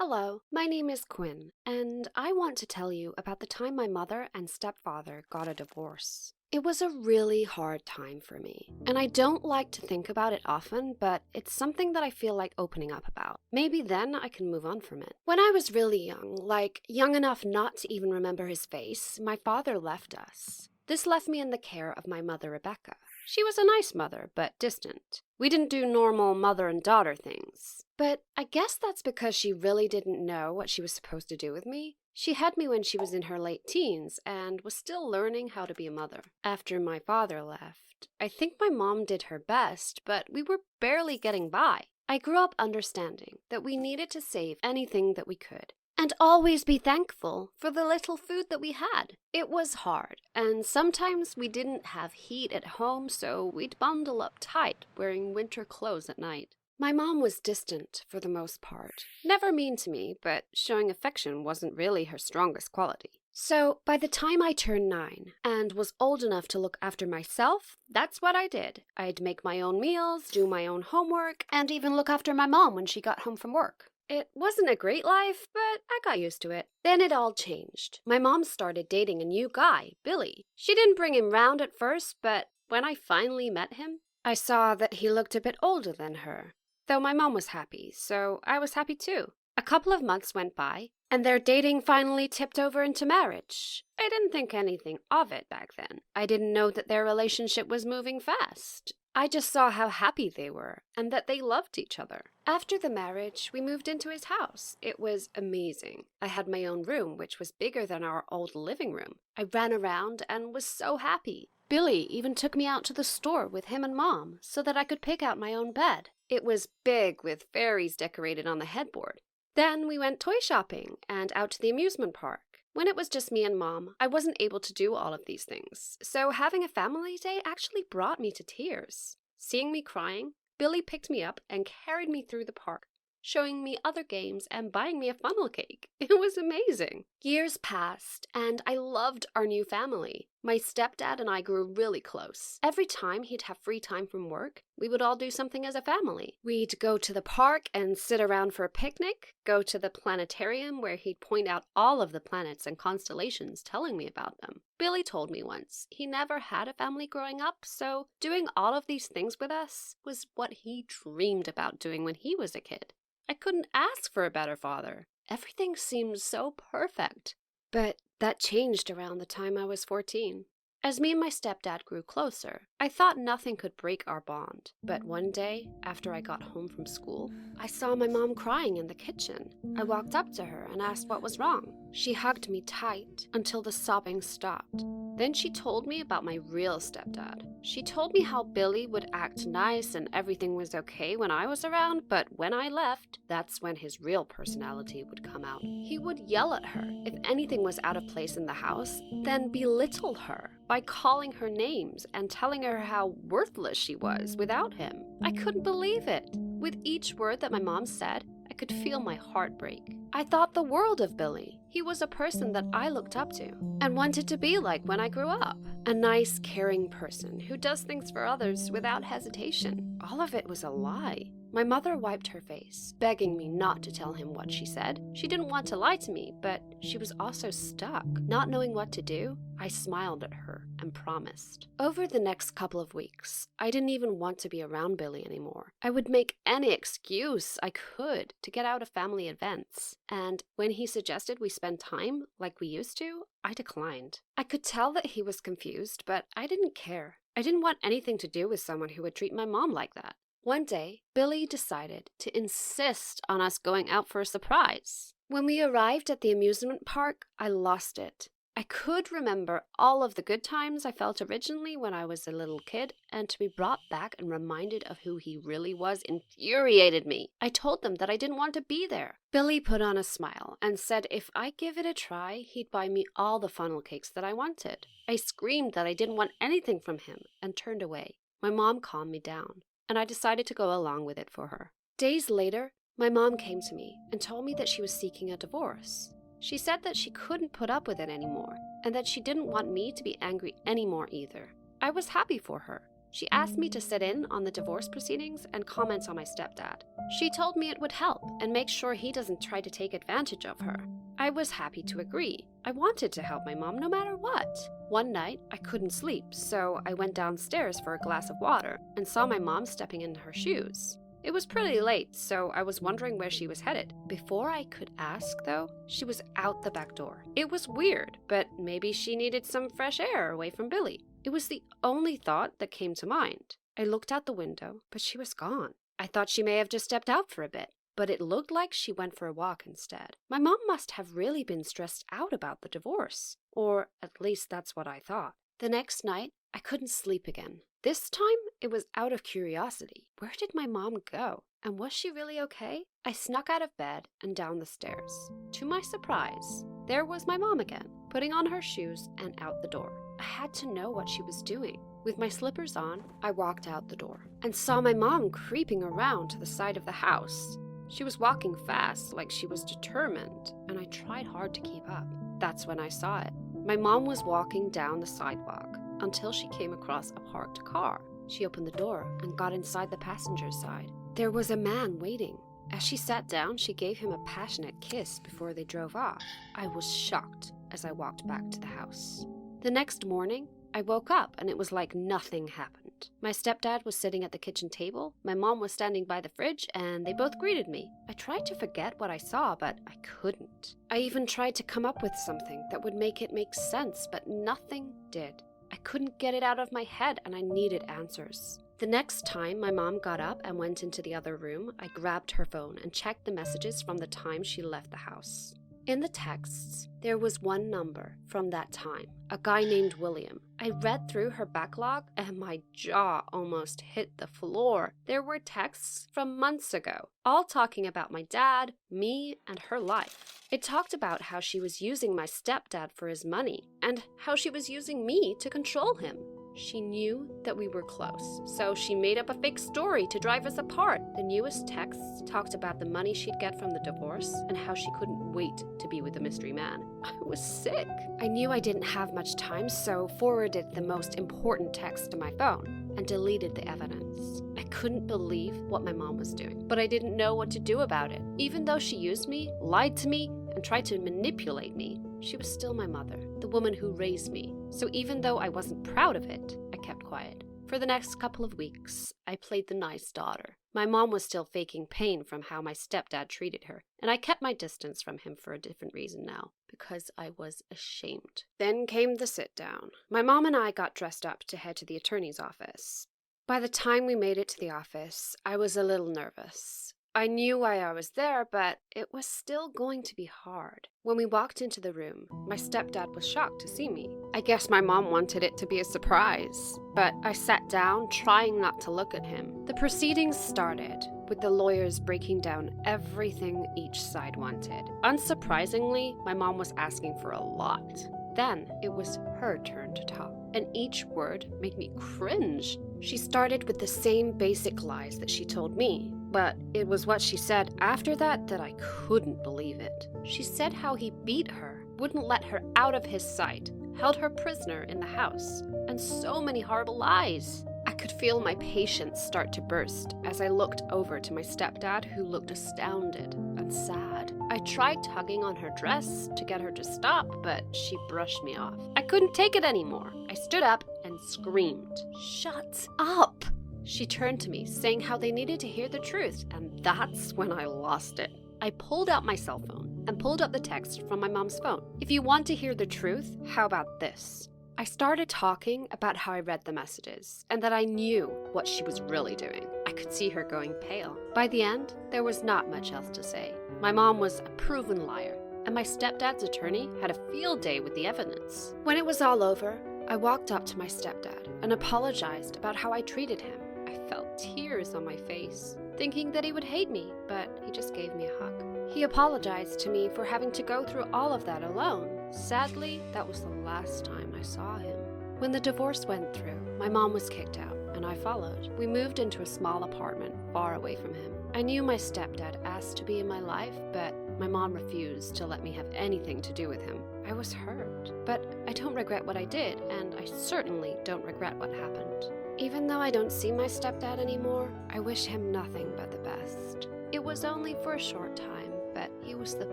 Hello, my name is Quinn, and I want to tell you about the time my mother and stepfather got a divorce. It was a really hard time for me, and I don't like to think about it often, but it's something that I feel like opening up about. Maybe then I can move on from it. When I was really young, like young enough not to even remember his face, my father left us. This left me in the care of my mother, Rebecca. She was a nice mother, but distant. We didn't do normal mother and daughter things. But I guess that's because she really didn't know what she was supposed to do with me. She had me when she was in her late teens and was still learning how to be a mother. After my father left, I think my mom did her best, but we were barely getting by. I grew up understanding that we needed to save anything that we could. And always be thankful for the little food that we had. It was hard, and sometimes we didn't have heat at home, so we'd bundle up tight, wearing winter clothes at night. My mom was distant for the most part. Never mean to me, but showing affection wasn't really her strongest quality. So, by the time I turned 9 and was old enough to look after myself, that's what I did. I'd make my own meals, do my own homework, and even look after my mom when she got home from work. It wasn't a great life, but I got used to it. Then it all changed. My mom started dating a new guy, Billy. She didn't bring him round at first, but when I finally met him, I saw that he looked a bit older than her. Though my mom was happy, so I was happy too. A couple of months went by, and their dating finally tipped over into marriage. I didn't think anything of it back then. I didn't know that their relationship was moving fast. I just saw how happy they were and that they loved each other. After the marriage, we moved into his house. It was amazing. I had my own room, which was bigger than our old living room. I ran around and was so happy. Billy even took me out to the store with him and Mom so that I could pick out my own bed. It was big with fairies decorated on the headboard. Then we went toy shopping and out to the amusement park. When it was just me and Mom, I wasn't able to do all of these things, so having a family day actually brought me to tears. Seeing me crying, Billy picked me up and carried me through the park, showing me other games and buying me a funnel cake. It was amazing. Years passed, and I loved our new family. My stepdad and I grew really close. Every time he'd have free time from work, we would all do something as a family. We'd go to the park and sit around for a picnic, go to the planetarium where he'd point out all of the planets and constellations, telling me about them. Billy told me once he never had a family growing up, so doing all of these things with us was what he dreamed about doing when he was a kid. I couldn't ask for a better father. Everything seemed so perfect. But that changed around the time I was 14. As me and my stepdad grew closer, I thought nothing could break our bond. But one day, after I got home from school, I saw my mom crying in the kitchen. I walked up to her and asked what was wrong. She hugged me tight until the sobbing stopped. Then she told me about my real stepdad. She told me how Billy would act nice and everything was okay when I was around, but when I left, that's when his real personality would come out. He would yell at her if anything was out of place in the house, then belittle her by calling her names and telling her how worthless she was without him. I couldn't believe it. With each word that my mom said, I could feel my heart break. I thought the world of Billy. He was a person that I looked up to and wanted to be like when I grew up. A nice, caring person who does things for others without hesitation. All of it was a lie. My mother wiped her face, begging me not to tell him what she said. She didn't want to lie to me, but she was also stuck. Not knowing what to do, I smiled at her and promised. Over the next couple of weeks, I didn't even want to be around Billy anymore. I would make any excuse I could to get out of family events. And when he suggested we spend time like we used to, I declined. I could tell that he was confused, but I didn't care. I didn't want anything to do with someone who would treat my mom like that. One day, Billy decided to insist on us going out for a surprise. When we arrived at the amusement park, I lost it. I could remember all of the good times I felt originally when I was a little kid, and to be brought back and reminded of who he really was infuriated me. I told them that I didn't want to be there. Billy put on a smile and said if I give it a try, he'd buy me all the funnel cakes that I wanted. I screamed that I didn't want anything from him and turned away. My mom calmed me down, and I decided to go along with it for her. Days later, my mom came to me and told me that she was seeking a divorce. She said that she couldn't put up with it anymore, and that she didn't want me to be angry anymore either. I was happy for her. She asked me to sit in on the divorce proceedings and comment on my stepdad. She told me it would help and make sure he doesn't try to take advantage of her. I was happy to agree. I wanted to help my mom no matter what. One night, I couldn't sleep, so I went downstairs for a glass of water and saw my mom stepping into her shoes. It was pretty late, so I was wondering where she was headed. Before I could ask, though, she was out the back door. It was weird, but maybe she needed some fresh air away from Billy. It was the only thought that came to mind. I looked out the window, but she was gone. I thought she may have just stepped out for a bit, but it looked like she went for a walk instead. My mom must have really been stressed out about the divorce, or at least that's what I thought. The next night, I couldn't sleep again. This time, it was out of curiosity. Where did my mom go? And was she really okay? I snuck out of bed and down the stairs. To my surprise, there was my mom again, putting on her shoes and out the door. I had to know what she was doing. With my slippers on, I walked out the door and saw my mom creeping around to the side of the house. She was walking fast, like she was determined, and I tried hard to keep up. That's when I saw it. My mom was walking down the sidewalk until she came across a parked car. She opened the door and got inside the passenger side. There was a man waiting. As she sat down, she gave him a passionate kiss before they drove off. I was shocked as I walked back to the house. The next morning, I woke up and it was like nothing happened. My stepdad was sitting at the kitchen table, my mom was standing by the fridge, and they both greeted me. I tried to forget what I saw, but I couldn't. I even tried to come up with something that would make it make sense, but nothing did. I couldn't get it out of my head and I needed answers. The next time my mom got up and went into the other room, I grabbed her phone and checked the messages from the time she left the house. In the texts, there was one number from that time, a guy named William. I read through her backlog and my jaw almost hit the floor. There were texts from months ago, all talking about my dad, me, and her life. It talked about how she was using my stepdad for his money and how she was using me to control him. She knew that we were close, so she made up a fake story to drive us apart. The newest texts talked about the money she'd get from the divorce and how she couldn't wait to be with the mystery man. I was sick. I knew I didn't have much time, so forwarded the most important text to my phone and deleted the evidence. I couldn't believe what my mom was doing, but I didn't know what to do about it. Even though she used me, lied to me, and tried to manipulate me, she was still my mother, the woman who raised me. So even though I wasn't proud of it, I kept quiet. For the next couple of weeks, I played the nice daughter. My mom was still faking pain from how my stepdad treated her, and I kept my distance from him for a different reason now, because I was ashamed. Then came the sit-down. My mom and I got dressed up to head to the attorney's office. By the time we made it to the office, I was a little nervous. I knew why I was there, but it was still going to be hard. When we walked into the room, my stepdad was shocked to see me. I guess my mom wanted it to be a surprise, but I sat down, trying not to look at him. The proceedings started, with the lawyers breaking down everything each side wanted. Unsurprisingly, my mom was asking for a lot. Then it was her turn to talk, and each word made me cringe. She started with the same basic lies that she told me, but it was what she said after that I couldn't believe it. She said how he beat her, wouldn't let her out of his sight, held her prisoner in the house, and so many horrible lies. I could feel my patience start to burst as I looked over to my stepdad, who looked astounded and sad. I tried tugging on her dress to get her to stop, but she brushed me off. I couldn't take it anymore. I stood up and screamed, "Shut up!" She turned to me, saying how they needed to hear the truth, and that's when I lost it. I pulled out my cell phone and pulled up the text from my mom's phone. "If you want to hear the truth, how about this?" I started talking about how I read the messages, and that I knew what she was really doing. I could see her going pale. By the end, there was not much else to say. My mom was a proven liar, and my stepdad's attorney had a field day with the evidence. When it was all over, I walked up to my stepdad and apologized about how I treated him. I felt tears on my face, thinking that he would hate me, but he just gave me a hug. He apologized to me for having to go through all of that alone. Sadly, that was the last time I saw him. When the divorce went through, my mom was kicked out, and I followed. We moved into a small apartment far away from him. I knew my stepdad asked to be in my life, but my mom refused to let me have anything to do with him. I was hurt, but I don't regret what I did, and I certainly don't regret what happened. Even though I don't see my stepdad anymore, I wish him nothing but the best. It was only for a short time, but he was the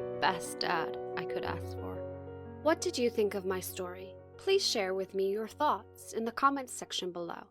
best dad I could ask for. What did you think of my story? Please share with me your thoughts in the comments section below.